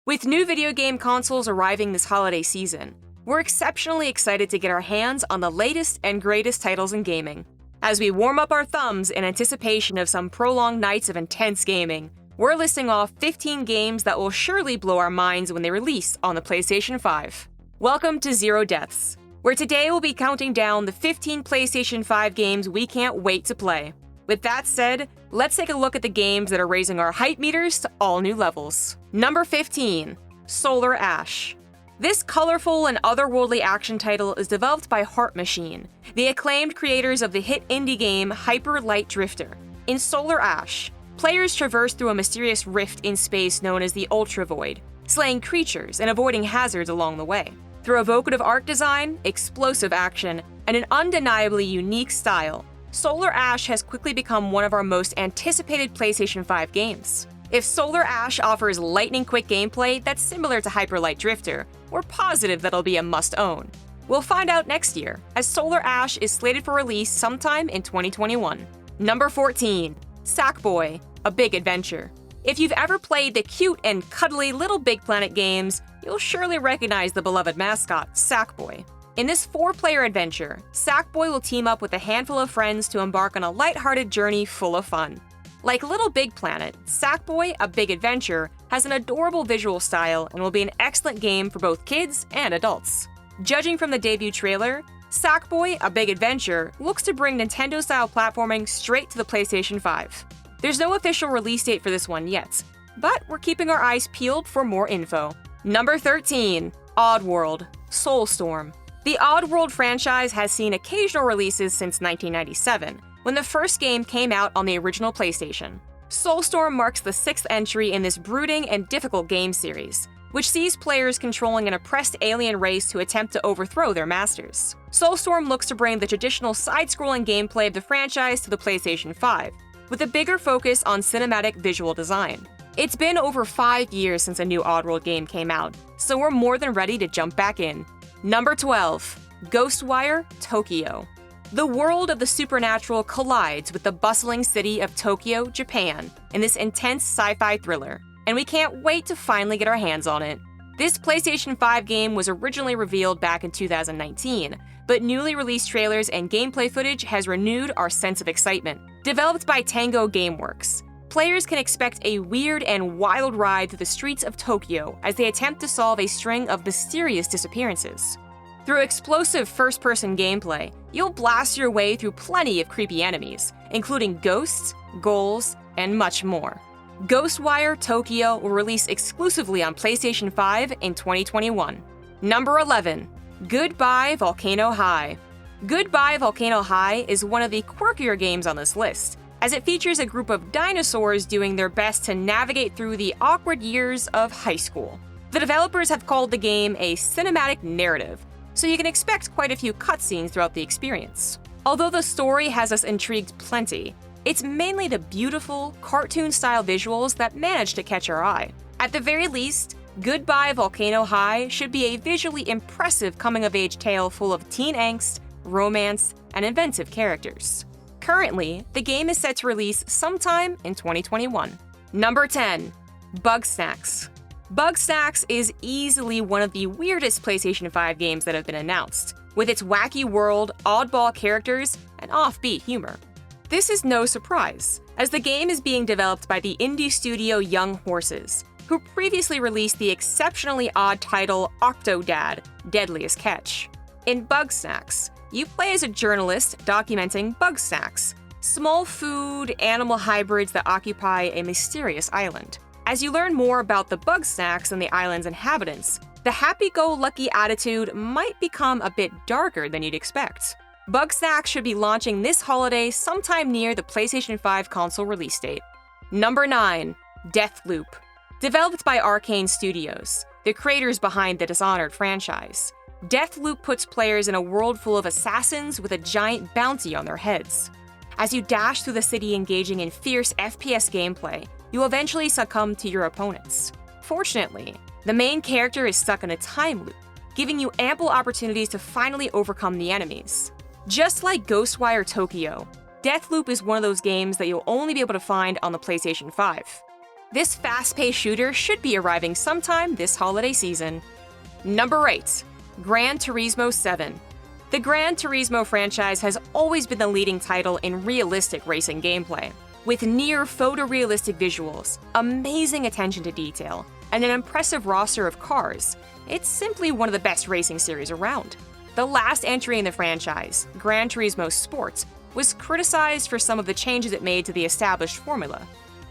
With new video game consoles arriving this holiday season, we're exceptionally excited to get our hands on the latest and greatest titles in gaming. As we warm up our thumbs in anticipation of some prolonged nights of intense gaming, we're listing off 15 games that will surely blow our minds when they release on the PlayStation 5. Welcome to ZeroDeaths, where today we'll be counting down the 15 PlayStation 5 games we can't wait to play. With that said, let's take a look at the games that are raising our hype meters to all new levels. Number 15, Solar Ash. This colorful and otherworldly action title is developed by Heart Machine, the acclaimed creators of the hit indie game Hyper Light Drifter. In Solar Ash, players traverse through a mysterious rift in space known as the Ultra Void, slaying creatures and avoiding hazards along the way. Through evocative art design, explosive action, and an undeniably unique style, Solar Ash has quickly become one of our most anticipated PlayStation 5 games. If Solar Ash offers lightning-quick gameplay that's similar to Hyper Light Drifter, we're positive that'll be a must-own. We'll find out next year, as Solar Ash is slated for release sometime in 2021. Number 14, Sackboy, A Big Adventure. If you've ever played the cute and cuddly Little Big Planet games, you'll surely recognize the beloved mascot, Sackboy. In this 4-player adventure, Sackboy will team up with a handful of friends to embark on a lighthearted journey full of fun. Like Little Big Planet, Sackboy: A Big Adventure has an adorable visual style and will be an excellent game for both kids and adults. Judging from the debut trailer, Sackboy: A Big Adventure looks to bring Nintendo-style platforming straight to the PlayStation 5. There's no official release date for this one yet, but we're keeping our eyes peeled for more info. Number 13, Oddworld, Soulstorm. The Oddworld franchise has seen occasional releases since 1997, when the first game came out on the original PlayStation. Soulstorm marks the 6th entry in this brooding and difficult game series, which sees players controlling an oppressed alien race to attempt to overthrow their masters. Soulstorm looks to bring the traditional side-scrolling gameplay of the franchise to the PlayStation 5, with a bigger focus on cinematic visual design. It's been over 5 years since a new Oddworld game came out, so we're more than ready to jump back in. Number 12, Ghostwire, Tokyo. The world of the supernatural collides with the bustling city of Tokyo, Japan, in this intense sci-fi thriller, and we can't wait to finally get our hands on it. This PlayStation 5 game was originally revealed back in 2019, but newly released trailers and gameplay footage has renewed our sense of excitement. Developed by Tango Gameworks, players can expect a weird and wild ride through the streets of Tokyo as they attempt to solve a string of mysterious disappearances. Through explosive first-person gameplay, you'll blast your way through plenty of creepy enemies, including ghosts, ghouls, and much more. Ghostwire Tokyo will release exclusively on PlayStation 5 in 2021. Number 11, Goodbye Volcano High. Goodbye Volcano High is one of the quirkier games on this list, as it features a group of dinosaurs doing their best to navigate through the awkward years of high school. The developers have called the game a cinematic narrative, so you can expect quite a few cutscenes throughout the experience. Although the story has us intrigued plenty, it's mainly the beautiful, cartoon-style visuals that manage to catch our eye. At the very least, Goodbye Volcano High should be a visually impressive coming-of-age tale full of teen angst, romance, and inventive characters. Currently, the game is set to release sometime in 2021. Number 10, Bugsnax. Bugsnax is easily one of the weirdest PlayStation 5 games that have been announced, with its wacky world, oddball characters, and offbeat humor. This is no surprise, as the game is being developed by the indie studio Young Horses, who previously released the exceptionally odd title Octodad: Deadliest Catch. In Bugsnax, you play as a journalist documenting Bugsnax, small food, animal hybrids that occupy a mysterious island. As you learn more about the Bugsnax and the island's inhabitants, the happy-go-lucky attitude might become a bit darker than you'd expect. Bugsnax should be launching this holiday sometime near the PlayStation 5 console release date. Number 9, Deathloop. Developed by Arcane Studios, the creators behind the Dishonored franchise, Deathloop puts players in a world full of assassins with a giant bounty on their heads. As you dash through the city engaging in fierce FPS gameplay, you'll eventually succumb to your opponents. Fortunately, the main character is stuck in a time loop, giving you ample opportunities to finally overcome the enemies. Just like Ghostwire Tokyo, Deathloop is one of those games that you'll only be able to find on the PlayStation 5. This fast-paced shooter should be arriving sometime this holiday season. Number 8. Gran Turismo 7. The Gran Turismo franchise has always been the leading title in realistic racing gameplay. With near photorealistic visuals, amazing attention to detail, and an impressive roster of cars, it's simply one of the best racing series around. The last entry in the franchise, Gran Turismo Sport, was criticized for some of the changes it made to the established formula.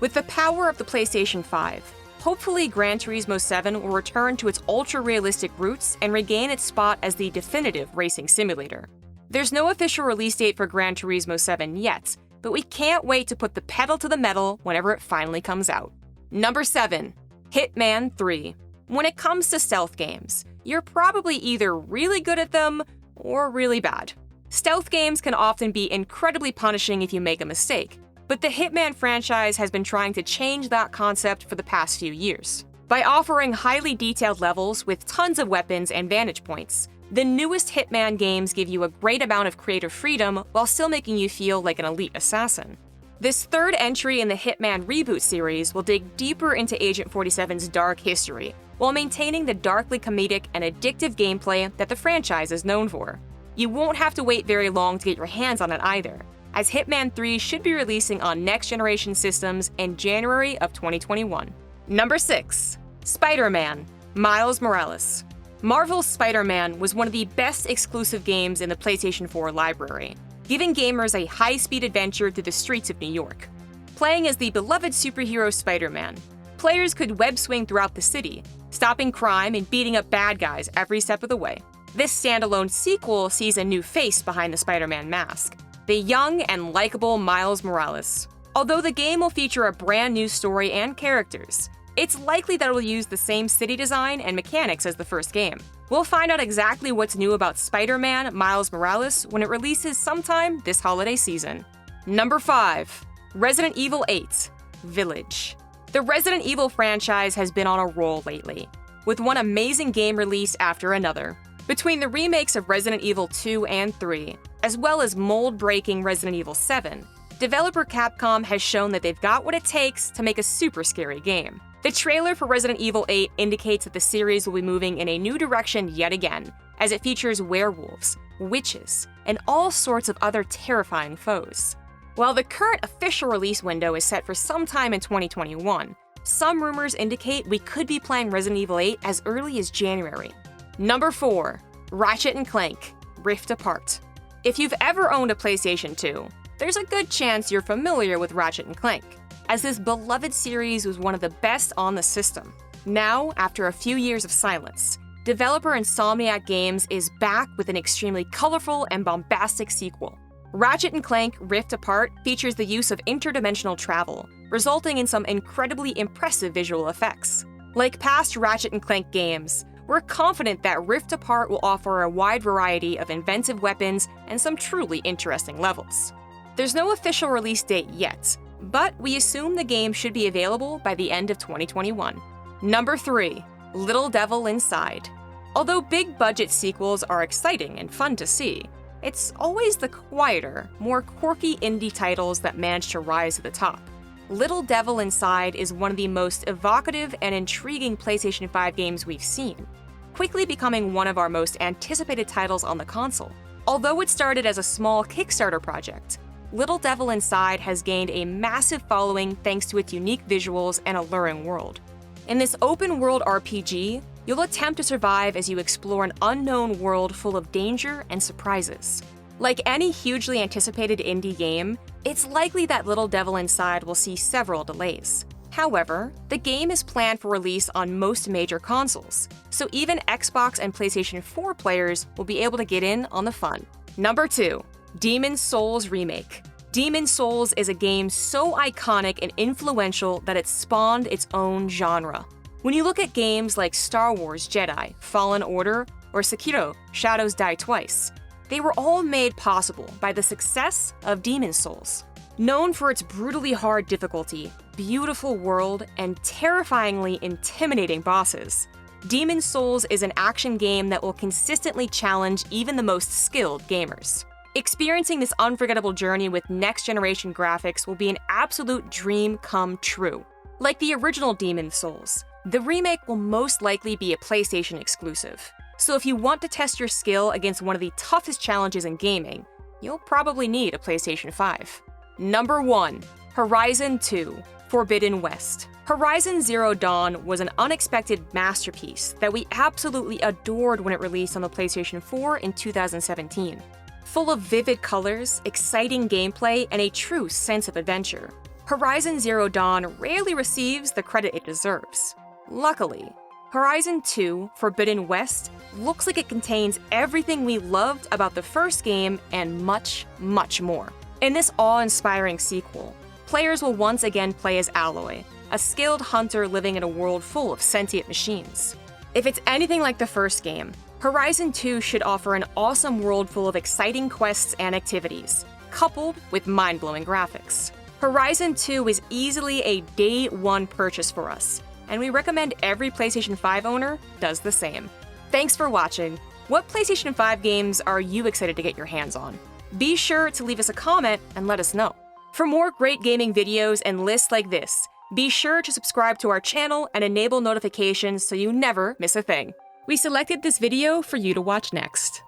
With the power of the PlayStation 5, hopefully Gran Turismo 7 will return to its ultra-realistic roots and regain its spot as the definitive racing simulator. There's no official release date for Gran Turismo 7 yet, but we can't wait to put the pedal to the metal whenever it finally comes out. Number 7. Hitman 3. When it comes to stealth games, you're probably either really good at them or really bad. Stealth games can often be incredibly punishing if you make a mistake, but the Hitman franchise has been trying to change that concept for the past few years. By offering highly detailed levels with tons of weapons and vantage points, the newest Hitman games give you a great amount of creative freedom while still making you feel like an elite assassin. This third entry in the Hitman reboot series will dig deeper into Agent 47's dark history, while maintaining the darkly comedic and addictive gameplay that the franchise is known for. You won't have to wait very long to get your hands on it either, as Hitman 3 should be releasing on next-generation systems in January of 2021. Number 6. Spider-Man: Miles Morales. Marvel's Spider-Man was one of the best exclusive games in the PlayStation 4 library, giving gamers a high-speed adventure through the streets of New York. Playing as the beloved superhero Spider-Man, players could web-swing throughout the city, stopping crime and beating up bad guys every step of the way. This standalone sequel sees a new face behind the Spider-Man mask, the young and likable Miles Morales. Although the game will feature a brand new story and characters, it's likely that it will use the same city design and mechanics as the first game. We'll find out exactly what's new about Spider-Man Miles Morales when it releases sometime this holiday season. Number 5. Resident Evil 8: Village. The Resident Evil franchise has been on a roll lately, with one amazing game release after another. Between the remakes of Resident Evil 2 and 3, as well as mold-breaking Resident Evil 7, developer Capcom has shown that they've got what it takes to make a super scary game. The trailer for Resident Evil 8 indicates that the series will be moving in a new direction yet again, as it features werewolves, witches, and all sorts of other terrifying foes. While the current official release window is set for sometime in 2021, some rumors indicate we could be playing Resident Evil 8 as early as January. Number 4. Ratchet and Clank: Rift Apart. If you've ever owned a PlayStation 2, there's a good chance you're familiar with Ratchet and Clank, as this beloved series was one of the best on the system. Now, after a few years of silence, developer Insomniac Games is back with an extremely colorful and bombastic sequel. Ratchet and Clank Rift Apart features the use of interdimensional travel, resulting in some incredibly impressive visual effects. Like past Ratchet and Clank games, we're confident that Rift Apart will offer a wide variety of inventive weapons and some truly interesting levels. There's no official release date yet, but we assume the game should be available by the end of 2021. Number 3. Little Devil Inside. Although big-budget sequels are exciting and fun to see, it's always the quieter, more quirky indie titles that manage to rise to the top. Little Devil Inside is one of the most evocative and intriguing PlayStation 5 games we've seen, quickly becoming one of our most anticipated titles on the console. Although it started as a small Kickstarter project, Little Devil Inside has gained a massive following thanks to its unique visuals and alluring world. In this open-world RPG, you'll attempt to survive as you explore an unknown world full of danger and surprises. Like any hugely anticipated indie game, it's likely that Little Devil Inside will see several delays. However, the game is planned for release on most major consoles, so even Xbox and PlayStation 4 players will be able to get in on the fun. Number 2. Demon's Souls Remake. Demon's Souls is a game so iconic and influential that it spawned its own genre. When you look at games like Star Wars Jedi: Fallen Order or Sekiro: Shadows Die Twice, they were all made possible by the success of Demon's Souls. Known for its brutally hard difficulty, beautiful world, and terrifyingly intimidating bosses, Demon's Souls is an action game that will consistently challenge even the most skilled gamers. Experiencing this unforgettable journey with next-generation graphics will be an absolute dream come true. Like the original Demon's Souls, the remake will most likely be a PlayStation exclusive. So if you want to test your skill against one of the toughest challenges in gaming, you'll probably need a PlayStation 5. Number 1. Horizon 2: Forbidden West. Horizon Zero Dawn was an unexpected masterpiece that we absolutely adored when it released on the PlayStation 4 in 2017. Full of vivid colors, exciting gameplay, and a true sense of adventure, Horizon Zero Dawn rarely receives the credit it deserves. Luckily, Horizon 2: Forbidden West looks like it contains everything we loved about the first game and much, much more. In this awe-inspiring sequel, players will once again play as Aloy, a skilled hunter living in a world full of sentient machines. If it's anything like the first game, Horizon 2 should offer an awesome world full of exciting quests and activities, coupled with mind-blowing graphics. Horizon 2 is easily a day one purchase for us, and we recommend every PlayStation 5 owner does the same. Thanks for watching. What PlayStation 5 games are you excited to get your hands on? Be sure to leave us a comment and let us know. For more great gaming videos and lists like this, be sure to subscribe to our channel and enable notifications so you never miss a thing. We selected this video for you to watch next.